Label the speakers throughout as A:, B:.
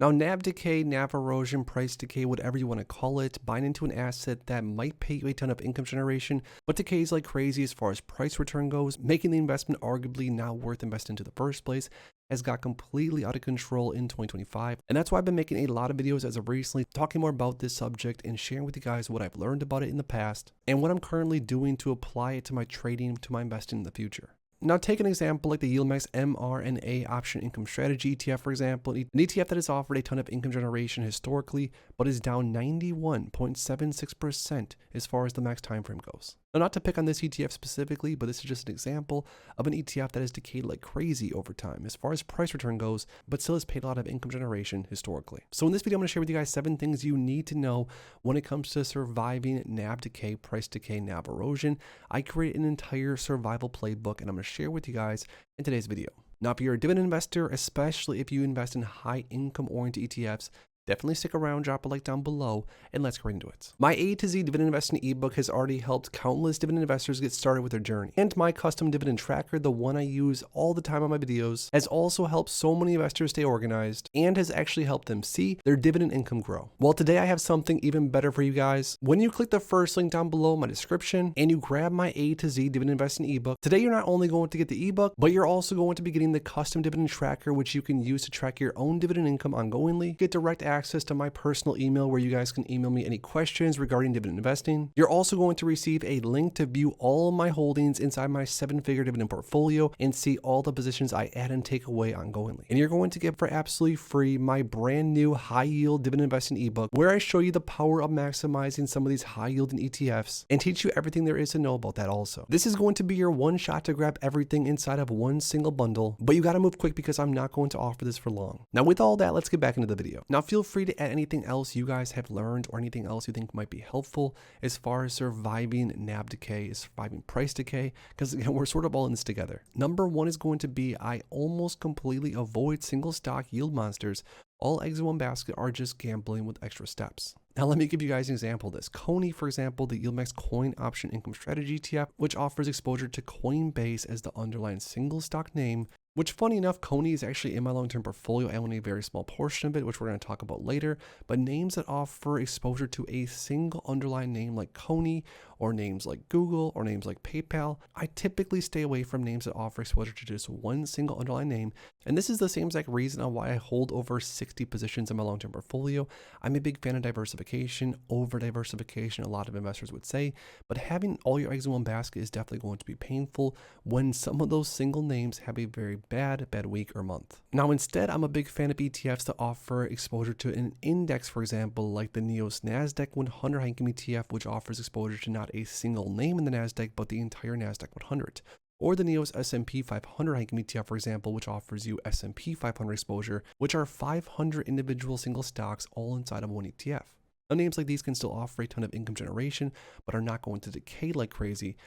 A: Now, NAV decay, NAV erosion, price decay, whatever you want to call it, buying into an asset that might pay you a ton of income generation, but decays like crazy as far as price return goes, making the investment arguably not worth investing in the first place, has got completely out of control in 2025. And that's why I've been making a lot of videos as of recently talking more about this subject and sharing with you guys what I've learned about it in the past and what I'm currently doing to apply it to my trading, to my investing in the future. Now, take an example like the YieldMax mRNA option income strategy ETF, for example, an ETF that has offered a ton of income generation historically, but is down 91.76% as far as the max time frame goes. Now, not to pick on this ETF specifically, but this is just an example of an ETF that has decayed like crazy over time as far as price return goes, but still has paid a lot of income generation historically. So in this video, I'm going to share with you guys 7 things you need to know when it comes to surviving NAV decay, price decay, NAV erosion. I created an entire survival playbook, and I'm going to share with you guys in today's video. Now, if you're a dividend investor, especially if you invest in high income oriented ETFs, definitely stick around, drop a like down below, and let's get right into it. My A to Z dividend investing ebook has already helped countless dividend investors get started with their journey. And my custom dividend tracker, the one I use all the time on my videos, has also helped so many investors stay organized and has actually helped them see their dividend income grow. Well, today I have something even better for you guys. When you click the first link down below in my description and you grab my A to Z dividend investing ebook, today you're not only going to get the ebook, but you're also going to be getting the custom dividend tracker, which you can use to track your own dividend income ongoingly, get direct access to my personal email where you guys can email me any questions regarding dividend investing. You're also going to receive a link to view all of my holdings inside my 7-figure dividend portfolio and see all the positions I add and take away ongoingly. And you're going to get for absolutely free my brand new high yield dividend investing ebook where I show you the power of maximizing some of these high yielding ETFs and teach you everything there is to know about that also. This is going to be your one shot to grab everything inside of one single bundle, but you got to move quick because I'm not going to offer this for long. Now, with all that, let's get back into the video. Now, feel free to add anything else you guys have learned or anything else you think might be helpful as far as surviving NAV decay, surviving price decay, because again, we're sort of all in this together. Number 1 is going to be I almost completely avoid single stock yield monsters. All eggs in one basket are just gambling with extra steps. Now, let me give you guys an example of this. Coney, for example, the YieldMax Coin Option Income Strategy ETF, which offers exposure to Coinbase as the underlying single stock name, which funny enough, Coney is actually in my long-term portfolio. I own a very small portion of it, which we're going to talk about later, but names that offer exposure to a single underlying name like Coney or names like Google or names like PayPal, I typically stay away from names that offer exposure to just one single underlying name. And this is the same exact reason on why I hold over 60 positions in my long-term portfolio. I'm a big fan of diversification, over diversification, a lot of investors would say, but having all your eggs in one basket is definitely going to be painful when some of those single names have a very bad week or month. Now, instead, I'm a big fan of ETFs that offer exposure to an index, for example, like the NEOS NASDAQ 100 High Income ETF, which offers exposure to not a single name in the NASDAQ, but the entire NASDAQ 100. Or the NEOS S&P 500 High Income ETF, for example, which offers you S&P 500 exposure, which are 500 individual single stocks all inside of one ETF. Now, names like these can still offer a ton of income generation, but are not going to decay like crazy,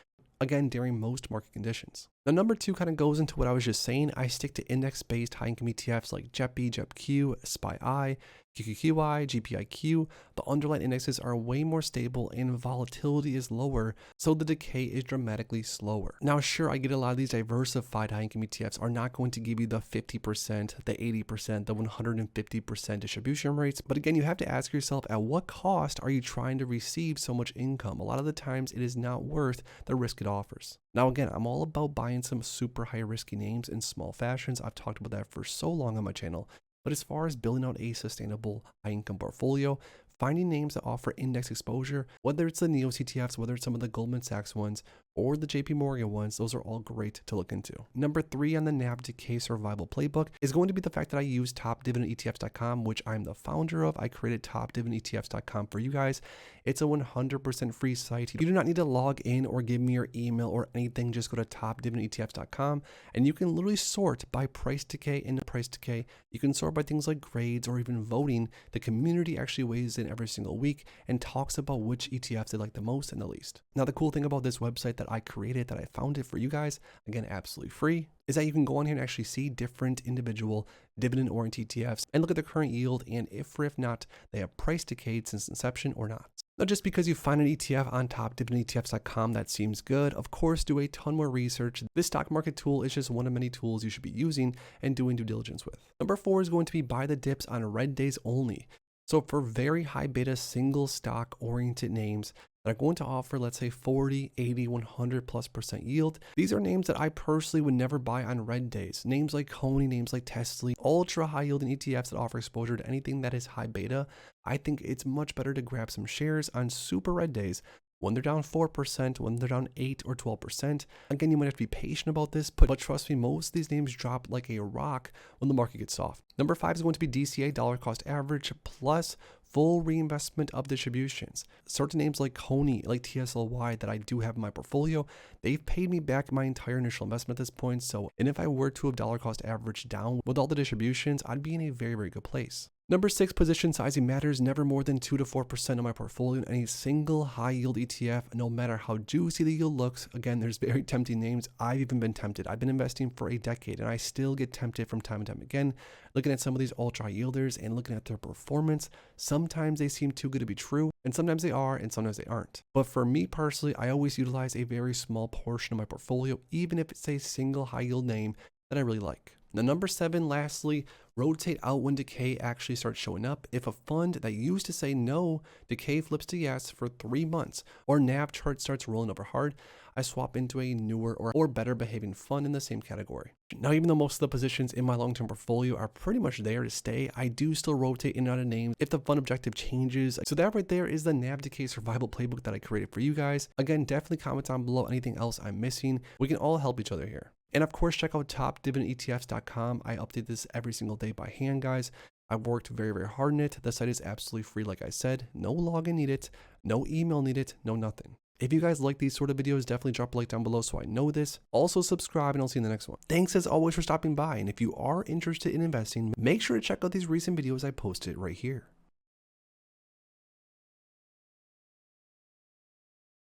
A: again, during most market conditions. Now, number 2 kind of goes into what I was just saying. I stick to index-based high-income ETFs like JEPI, JEPQ, SPY-I, QQQI, GPIQ. The underlying indexes are way more stable and volatility is lower, so the decay is dramatically slower. Now, sure, I get a lot of these diversified high-income ETFs are not going to give you the 50%, the 80%, the 150% distribution rates, but again, you have to ask yourself, at what cost are you trying to receive so much income? A lot of the times, it is not worth the risk it offers. Now, again, I'm all about buying some super high risky names in small fashions. I've talked about that for so long on my channel. But as far as building out a sustainable high income portfolio, finding names that offer index exposure, whether it's the NEOS ETFs, whether it's some of the Goldman Sachs ones, or the JP Morgan ones, those are all great to look into. Number 3 on the NAV decay survival playbook is going to be the fact that I use topdividendetfs.com, which I'm the founder of. I created topdividendetfs.com for you guys. It's a 100% free site. You do not need to log in or give me your email or anything. Just go to topdividendetfs.com and you can literally sort by price decay and price decay. You can sort by things like grades or even voting. The community actually weighs in every single week and talks about which ETFs they like the most and the least. Now, the cool thing about this website that I created, that I founded for you guys, again, absolutely free, is that you can go on here and actually see different individual dividend-oriented ETFs and look at the current yield and if or if not, they have price decayed since inception or not. Now, just because you find an ETF on top dividendetfs.com that seems good, of course, do a ton more research. This stock market tool is just one of many tools you should be using and doing due diligence with. Number 4 is going to be buy the dips on red days only. So for very high beta single stock oriented names that are going to offer, let's say 40, 80, 100+% yield, these are names that I personally would never buy on red days. Names like Coney, names like Tesla, ultra high yielding ETFs that offer exposure to anything that is high beta. I think it's much better to grab some shares on super red days when they're down 4%, when they're down 8 or 12%. Again, you might have to be patient about this, but trust me, most of these names drop like a rock when the market gets soft. Number 5 is going to be DCA, dollar cost average, plus full reinvestment of distributions. Certain names like Coney, like TSLY that I do have in my portfolio, they've paid me back my entire initial investment at this point. So, and if I were to have dollar cost average down with all the distributions, I'd be in a very, very good place. Number 6, position sizing matters. Never more than 2 to 4% of my portfolio in any single high yield ETF, no matter how juicy the yield looks. Again, there's very tempting names. I've even been tempted. I've been investing for a decade and I still get tempted from time and time again, looking at some of these ultra high yielders and looking at their performance. Sometimes they seem too good to be true, and sometimes they are, and sometimes they aren't. But for me personally, I always utilize a very small portion of my portfolio, even if it's a single high yield name that I really like. Now, number 7, lastly, rotate out when decay actually starts showing up. If a fund that used to say no, decay flips to yes for 3 months, or NAV chart starts rolling over hard, I swap into a newer or better behaving fund in the same category. Now, even though most of the positions in my long-term portfolio are pretty much there to stay, I do still rotate in and out of names if the fund objective changes. So that right there is the NAV Decay survival playbook that I created for you guys. Again, definitely comment down below anything else I'm missing. We can all help each other here. And of course, check out topdividendetfs.com. I update this every single day by hand, guys. I worked very, very hard on it. The site is absolutely free, like I said. No login needed, no email needed, no nothing. If you guys like these sort of videos, definitely drop a like down below so I know this. Also subscribe and I'll see you in the next one. Thanks as always for stopping by. And if you are interested in investing, make sure to check out these recent videos I posted right here.